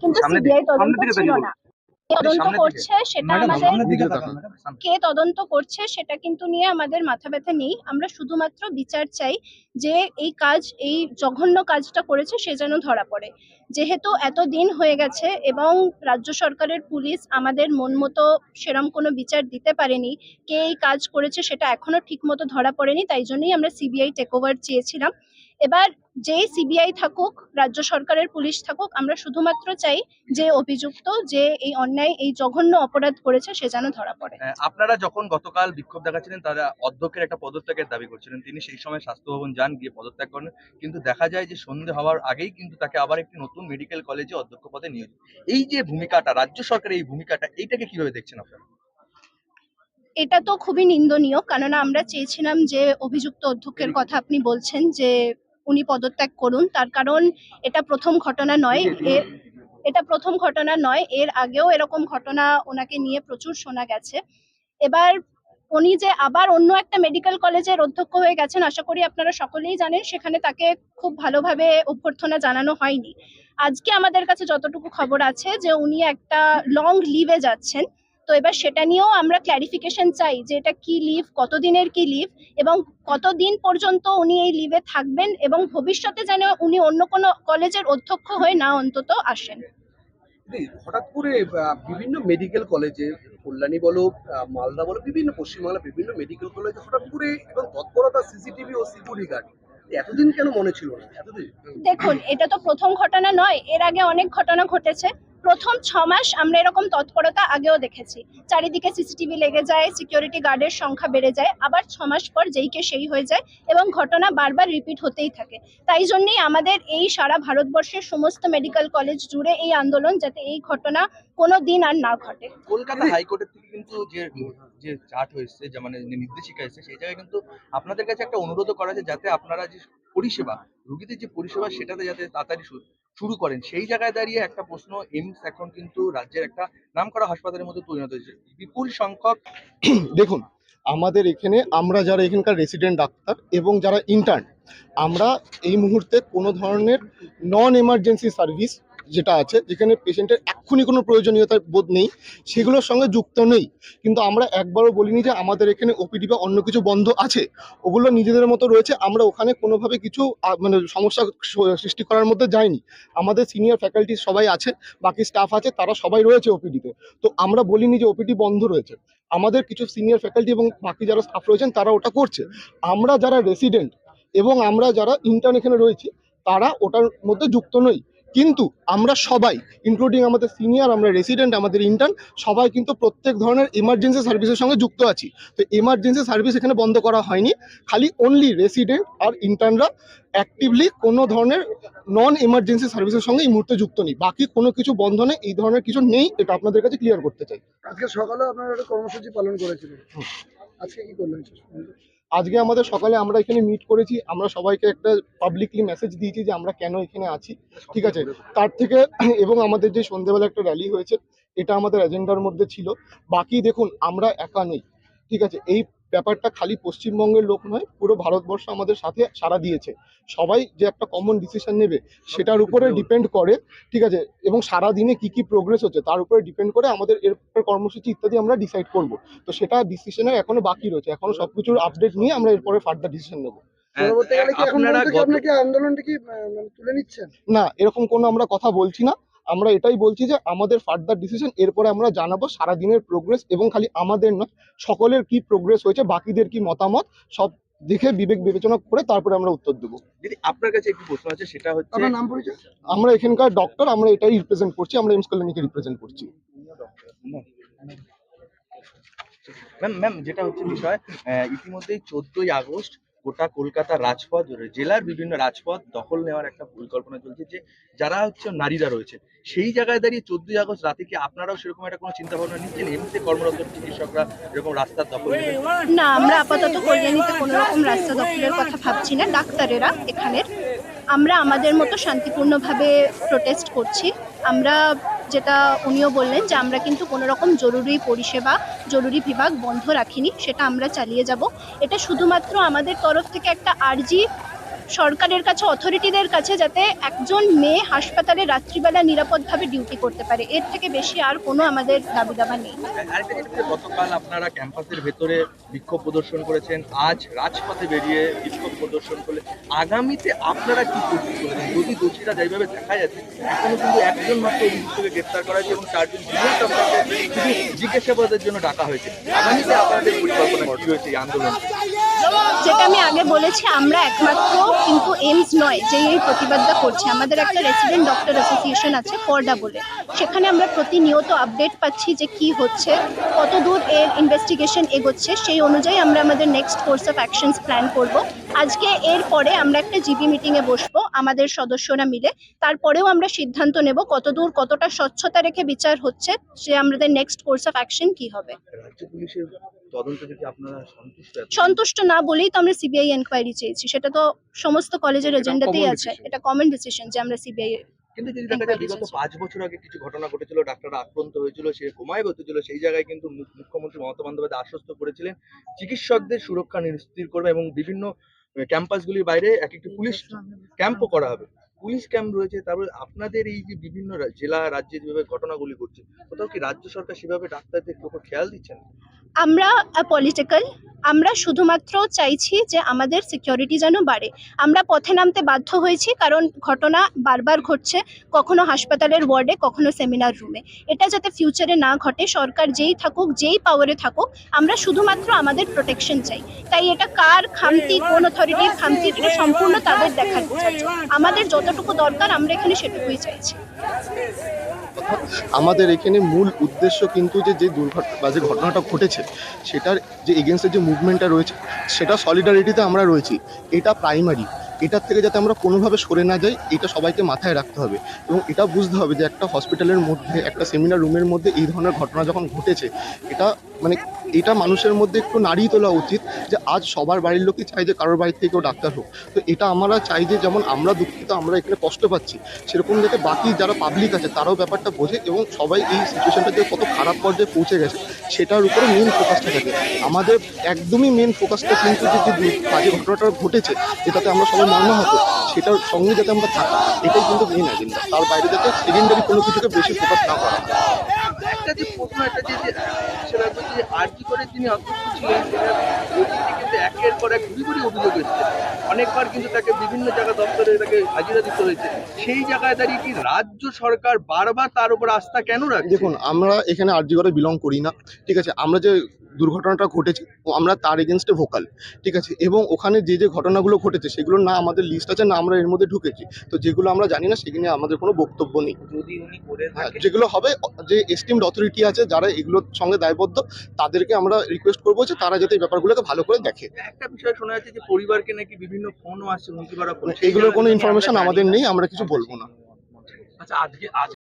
কিন্তু সিবিআই তদন্ত ছিল না। তদন্ত করছে সেটা আমাদের কে তদন্ত করছে সেটা কিন্তু নিয়ে আমাদের মাথা ব্যথা নেই। আমরা শুধুমাত্র বিচার চাই যে এই কাজ, এই জঘন্য কাজটা করেছে সে যেন ধরা পড়ে। যেহেতু এত দিন হয়ে গেছে এবং রাজ্য সরকারের পুলিশ আমাদের মন মতো সেরম কোনো বিচার দিতে পারেনি, কে এই কাজ করেছে সেটা এখনো ঠিক মতো ধরা পড়েনি, তাই জন্যই আমরা সিবিআই টেক ওভার চেয়েছিলাম। এবার যেই সিবিআই থাকুক, রাজ্য সরকারের পুলিশ থাকুক, আমরা শুধুমাত্র চাই যে অভিযুক্ত, যে এই অন্যায়, এই জঘন্য অপরাধ করেছে সে যেন ধরা পড়ে। আপনারা যখন গতকাল বিক্ষোভ দেখাচ্ছিলেন তারা অধ্যক্ষের একটা পদত্যাগের দাবি করছিলেন, তিনি সেই সময় স্বাস্থ্য ভবন যান, গিয়ে পদত্যাগ করেন, কিন্তু দেখা যায় যে সন্ধে হওয়ার আগেই কিন্তু তাকে আবার একটি নতুন মেডিকেল কলেজে অধ্যক্ষ পদে নিয়োজিত। এই যে ভূমিকাটা, রাজ্য সরকারের এই ভূমিকাটা, এইটাকে কিভাবে দেখছেন আপনারা? এটা তো খুবই নিন্দনীয়, কেননা আমরা চেয়েছিলাম যে অভিযুক্ত অধ্যক্ষের কথা আপনি বলছেন যে উনি পদত্যাগ করুন, তার কারণ এটা প্রথম ঘটনা নয়, এটা প্রথম ঘটনা নয়, এর আগেও এরকম ঘটনা ওনাকে নিয়ে প্রচুর শোনা গেছে। এবার উনি যে আবার অন্য একটা মেডিকেল কলেজের অধ্যক্ষ হয়ে গেছেন, আশা করি আপনারা সকলেই জানেন সেখানে তাকে খুব ভালোভাবে অভ্যর্থনা জানানো হয়নি। আজকে আমাদের কাছে যতটুকু খবর আছে যে উনি একটা লং লিভে যাচ্ছেন, তো এবার সেটা নিয়েও আমরা ক্ল্যারিফিকেশন চাই যে এটা কি লিভ, কতদিনের কি লিভ, এবং কতদিন পর্যন্ত উনি এই লিভে থাকবেন, এবং ভবিষ্যতে যেন উনি অন্য কোনো কলেজের অধ্যক্ষ হয়ে না অন্তত আসেন। হঠাৎ করে বিভিন্ন মেডিকেল কলেজে, কল্যাণী বলো, মালদা বলো, বিভিন্ন পশ্চিমবাংলা বিভিন্ন মেডিকেল কলেজে হঠাৎ করে এবং তৎপরতা সিসিটিভি ও সিকিউরিটি গার্ড, এতদিন কেন মনে ছিল না? এতদিন দেখুন, এটা তো প্রথম ঘটনা নয়, এর আগে অনেক ঘটনা ঘটেছে। প্রথম 6 মাস আমরা এরকম তৎপরতা আগেও দেখেছি, চারিদিকে সিসিটিভি লেগে যায়, সিকিউরিটি গার্ডের সংখ্যা বেড়ে যায়, আবার 6 মাস পর যেইকে সেই হয়ে যায়, এবং ঘটনা বারবার রিপিট হতেই থাকে। তাই জন্যই আমাদের এই সারা ভারতবর্ষের সমস্ত মেডিকেল কলেজ জুড়ে এই আন্দোলন, যাতে এই ঘটনা কোনো দিন আর না ঘটে। কলকাতা হাইকোর্টের থেকে কিন্তু যে যে চার্ট হয়েছে, যে মানে যে নির্দেশিকা এসেছে, সেই জায়গায় কিন্তু আপনাদের কাছে একটা অনুরোধ করা যায় যাতে আপনারা যে পরিষেবা, রোগীদের যে পরিষেবা সেটাতে যাতে তাড়াতাড়ি শুরু করেন। সেই জায়গায় দাঁড়িয়ে একটা প্রশ্ন, এইমস এখন কিন্তু রাজ্যের একটা নামকরা হাসপাতালের মধ্যে পরিণত হয়েছে, বিপুল সংখ্যক। দেখুন, আমাদের এখানে আমরা যারা এখানকার রেসিডেন্ট ডাক্তার এবং যারা ইন্টার্ন, আমরা এই মুহূর্তে কোনো ধরনের নন এমার্জেন্সি সার্ভিস যেটা আছে, যেখানে পেশেন্টের এক্ষুনি কোনো প্রয়োজনীয়তা বোধ নেই, সেগুলোর সঙ্গে যুক্ত নেই। কিন্তু আমরা একবারও বলিনি যে আমাদের এখানে ওপিডি বা অন্য কিছু বন্ধ আছে, ওগুলো নিজেদের মতো রয়েছে। আমরা ওখানে কোনোভাবে কিছু মানে সমস্যা সৃষ্টি করার মধ্যে যাইনি। আমাদের সিনিয়র ফ্যাকাল্টি সবাই আছে, বাকি স্টাফ আছে, তারা সবাই রয়েছে ওপিডিতে। তো আমরা বলিনি যে ওপিডি বন্ধ রয়েছে। আমাদের কিছু সিনিয়র ফ্যাকাল্টি এবং বাকি যারা স্টাফ রয়েছেন তারা ওটা করছে। আমরা যারা রেসিডেন্ট এবং আমরা যারা ইন্টার্ন এখানে রয়েছি, তারা ওটার মধ্যে যুক্ত নই। কিন্তু আমরা সবাই, ইনক্লুডিং আমাদের সিনিয়র, আমরা রেসিডেন্ট, আমাদের ইন্টার্ন, সবাই কিন্তু প্রত্যেক ধরনের এমার্জেন্সি সার্ভিসের সঙ্গে যুক্ত আছি। তো এমার্জেন্সি সার্ভিস এখানে বন্ধ করা হয়নি, খালি অনলি রেসিডেন্ট আর ইন্টার্নরা অ্যাক্টিভলি কোনো ধরনের নন এমার্জেন্সি সার্ভিসের সঙ্গে এই মুহূর্তে যুক্ত নেই। বাকি কোনো কিছু বন্ধ নেই, এই ধরনের কিছু নেই, এটা আপনাদের কাছে ক্লিয়ার করতে চাই। আজকে সকালে আপনারা একটা কর্মসূচি পালন করেছিলেন, আজকে কি করলেন? আজকে আমাদের সকালে আমরা এখানে মিট করেছি, আমরা সবাইকে একটা পাবলিকলি মেসেজ দিয়েছি যে আমরা কেন এখানে আছি, ঠিক আছে। তার থেকে এবং আমাদের যে সন্ধ্যেবেলা একটা র্যালি হয়েছে, এটা আমাদের এজেন্ডার মধ্যে ছিল। বাকি দেখুন, আমরা একা নেই, ঠিক আছে। এই ব্যাপারটা খালি পশ্চিমবঙ্গের লোক নয়, পুরো ভারতবর্ষ আমাদের সাথে সাড়া দিয়েছে। সবাই যে একটা কমন ডিসিশন নেবে সেটার উপরে ডিপেন্ড করে, ঠিক আছে, এবং সারা দিনে কি কি প্রোগ্রেস হচ্ছে তার উপরে ডিপেন্ড করে আমাদের এরপর কর্মসূচি ইত্যাদি আমরা ডিসাইড করব। তো সেটা ডিসিশনের এখনো বাকি রয়েছে, এখনো সবকিছুর আপডেট নিয়ে আমরা এরপরে ফার্দার ডিসিশন নেব। পরবর্তীকালে কি আপনারা কি আন্দোলনটা কি তুলে নিচ্ছেন? না, এরকম কোনো আমরা কথা বলছি না। আমরা এটাই বলছি যে আমাদের ফার্দার ডিসিশন এরপরে আমরা জানাবো সারা দিনের প্রোগ্রেস, এবং খালি আমাদের নয়, সকলের কি প্রোগ্রেস হয়েছে, বাকিদের কি মতামত, সব দেখে বিবেক বিবেচনা করে তারপরে আমরা উত্তর দেবো। যদি আপনার কাছে একটু প্রশ্ন আছে, সেটা হচ্ছে আপনার নাম পরিচয়? আমরা এখানকার ডক্টর, আমরা এটাই রিপ্রেজেন্ট করছি, আমরা এইমস কল্যাণীকে রিপ্রেজেন্ট করছি। ম্যাম, যেটা হচ্ছে বিষয়, ইতিমধ্যেই 14ই আগস্ট গোটা কলকাতা রাজপথ, জেলার বিভিন্ন রাজপথ দখল নেওয়ার একটা পরিকল্পনা চলছে, যে যারা হচ্ছে নারীরা রয়েছে, সেই জায়গায় দাঁড়িয়ে 14ই আগস্ট রাতে কি আপনারাও সেরকম একটা কোনো চিন্তা ভাবনা নিচ্ছেন, এমনিতে কর্মরত চিকিৎসকরা এরকম রাস্তার দখল নেবেন? না, আমরা আপাতত কল্যাণীতে কোনো রকম রাস্তা দখলের কথা ভাবছি না। ডাক্তারেরা এখানের, আমরা আমাদের মতো শান্তিপূর্ণভাবে প্রোটেস্ট করছি। আমরা যেটা উনিও বললেন যে আমরা কিন্তু কোনো রকম জরুরি পরিষেবা, জরুরি বিভাগ বন্ধ রাখিনি, সেটা আমরা চালিয়ে যাব। এটা শুধুমাত্র আমাদের তরফ থেকে একটা আর্জি সরকারের কাছে, অথরিটিদের কাছে, যাতে একজন মেয়ে হাসপাতালে রাত্রিবেলা নিরাপদভাবে ডিউটি করতে পারে। এর থেকে বেশি আর কোনো আমাদের দাবি দাবা নেই। আরেকটা জিনিস, গতকাল আপনারা ক্যাম্পাসের ভেতরে বিক্ষোভ প্রদর্শন করেছেন, আজ রাজপথে বেরিয়ে বিক্ষোভ প্রদর্শন করলে আগামীতে আপনারা কি করতে চলেছেন? যদি দোষীরা যেভাবে দেখা যাচ্ছে, এখনো কিন্তু একজন মাত্র অভিযুক্তকে গ্রেপ্তার করা হয়েছে এবং 4জন জুনিয়র ডক্টরকে শুধু জিজ্ঞাসাবাদের জন্য ডাকা হয়েছে। আগামীতে আপনাদের পরিকল্পনা কি রয়েছে এই আন্দোলন? যেটা আমি আগে বলেছি, আমরা একমাত্র কিন্তু এইমস নয় যে এই প্রতিবাদটা করছে। আমাদের একটা রেসিডেন্ট ডক্টর অ্যাসোসিয়েশন আছে, ফরডা বলে। সেখানে আমরা প্রতিনিয়ত আপডেট পাচ্ছি যে কি হচ্ছে, কতদূর এর ইনভেস্টিগেশন এগোচ্ছে। সেই অনুযায়ী আমরা আমাদের next course of actions plan করব। আজকে এর পরে আমরা একটা জিবি মিটিংয়ে বসবো আমাদের সদস্যরা মিলে। তারপরেও আমরা সিদ্ধান্ত নেব কতদূর, কতটা স্বচ্ছতা রেখে বিচার হচ্ছে, সে আমাদের নেক্সট কোর্স অফ অ্যাকশন কি হবে। রাজ্য পুলিশের তদন্ত থেকে আপনারা সন্তুষ্ট? সন্তুষ্ট না বলেই তো আমরা সিবিআই এনকোয়ারি চেয়েছি। সেটা তো সমস্ত কলেজের এজেন্ডাতেই আছে। এটা কমন ডিসিশন যে আমরা সিবিআই। কিন্তু যদি দেখা যায় বিগত 5 বছর আগে কিছু ঘটনা ঘটেছিল, ডাক্তাররা আক্রান্ত হয়েছিল, সে কোমায় বসেছিল, সেই জায়গায় কিন্তু মুখ্যমন্ত্রী মমতা বন্দ্যোপাধ্যায় আশ্বস্ত করেছিলেন চিকিৎসকদের সুরক্ষা নিশ্চিত করবে এবং বিভিন্ন ক্যাম্পাসগুলির বাইরে একটি পুলিশ ক্যাম্পও করা হবে। পুলিশ ক্যাম্প রয়েছে, তারপরে আপনাদের এই যে বিভিন্ন জেলা রাজ্যে যেভাবে ঘটনাগুলি ঘটছে, কোথাও কি রাজ্য সরকার সেভাবে ডাক্তারদের উপর খেয়াল দিচ্ছেন? আমরা পলিটিক্যাল, আমরা শুধুমাত্র চাইছি যে আমাদের সিকিউরিটি যেন বাড়ে। আমরা পথে নামতে বাধ্য হয়েছি কারণ ঘটনা বারবার ঘটছে, কখনো হাসপাতালের ওয়ার্ডে, কখনো সেমিনার রুমে। এটা যাতে ফিউচারে না ঘটে, সরকার যেই থাকুক, যেই পাওয়ারে থাকুক, আমরা শুধুমাত্র আমাদের প্রোটেকশন চাই। তাই এটা কার খামতি, কোন অথরিটির খামতি, এটা সম্পূর্ণ তাদের দেখার বিচার। আমাদের যতটুকু দরকার আমরা এখানে সেটুকুই চাইছি। আমাদের এখানে মূল উদ্দেশ্য কিন্তু যে দুর্ঘটনা বা যে ঘটনাটা ঘটেছে সেটার যে এগেনস্টের যে মুভমেন্টটা রয়েছে সেটা সলিডারিটিতে আমরা রয়েছি, এটা প্রাইমারি। এটার থেকে যাতে আমরা কোনোভাবে সরে না যাই, এটা সবাইকে মাথায় রাখতে হবে এবং এটা বুঝতে হবে যে একটা হসপিটালের মধ্যে, একটা সেমিনার রুমের মধ্যে এই ধরনের ঘটনা যখন ঘটেছে, এটা মানে এটা মানুষের মধ্যে একটু নাড়িয়ে তোলা উচিত যে আজ সবার বাড়ির লোকই চাই যে কারোর বাড়ির থেকেও ডাক্তার হোক। তো এটা আমরা চাই যে যেমন আমরা দুঃখিত, আমরা এখানে কষ্ট পাচ্ছি, সেরকম যাতে বাকি যারা পাবলিক আছে তারাও ব্যাপারটা বোঝে এবং সবাই এই সিচুয়েশনটা যে কত খারাপ পর্যায়ে পৌঁছে গেছে সেটার উপরে মেন ফোকাসটা থাকে। আমাদের একদমই মেন ফোকাসটা কিন্তু যে বাজে ঘটনাটা ঘটেছে যেটাতে আমরা সবাই মর্মাহত, সেটার সঙ্গে যাতে আমরা থাকি, এটাই কিন্তু মেন এজেন্ডা। তার বাইরে যাতে সেকেন্ডারি কোনো কিছুকে বেশি ফোকাস না করা হয়। একটা যে প্রশ্ন, একটা সেটা হচ্ছে যে আরজি করে যিনি অধ্যক্ষ ছিলেন, সেটা কিন্তু একের পর এক ঘুরি অভিযোগ এসেছে। অনেকবার কিন্তু তাকে বিভিন্ন জায়গা দপ্তরে তাকে হাজিরা দিতে হয়েছে। সেই জায়গায় দাঁড়িয়ে কি রাজ্য সরকার বারবার তার উপর আস্থা কেন রাখছে? দেখুন, আমরা এখানে আরজি করে বিলং করি না, ঠিক আছে। আমরা যে দুর্ঘটনাটা ঘটেছে আমরা তার এগেনস্টে ভোকাল, ঠিক আছে। এবং ওখানে যে ঘটনাগুলো ঘটেছে সেগুলো না আমাদের লিস্ট আছে, না আমরা এর মধ্যে ঢুকেছি। তো যেগুলো আমরা জানি না সেগুলো নিয়ে আমাদের কোনো বক্তব্য নেই। যদি উনি করে হ্যাঁ, থাকে, যেগুলো হবে, যে এস্টিমড অথরিটি আছে যারা এগুলোর সঙ্গে দায়বদ্ধ, তাদেরকে আমরা রিকোয়েস্ট করবো যে তারা যাতে এই ব্যাপারগুলোকে ভালো করে দেখে। একটা বিষয় শোনা যাচ্ছে যে পরিবারকে নাকি বিভিন্ন ফোনও আসছে হুমকি করা ফোন, এগুলোর কোনো ইনফরমেশন আমাদের নেই, আমরা কিছু বলবো না। আচ্ছা, আজকে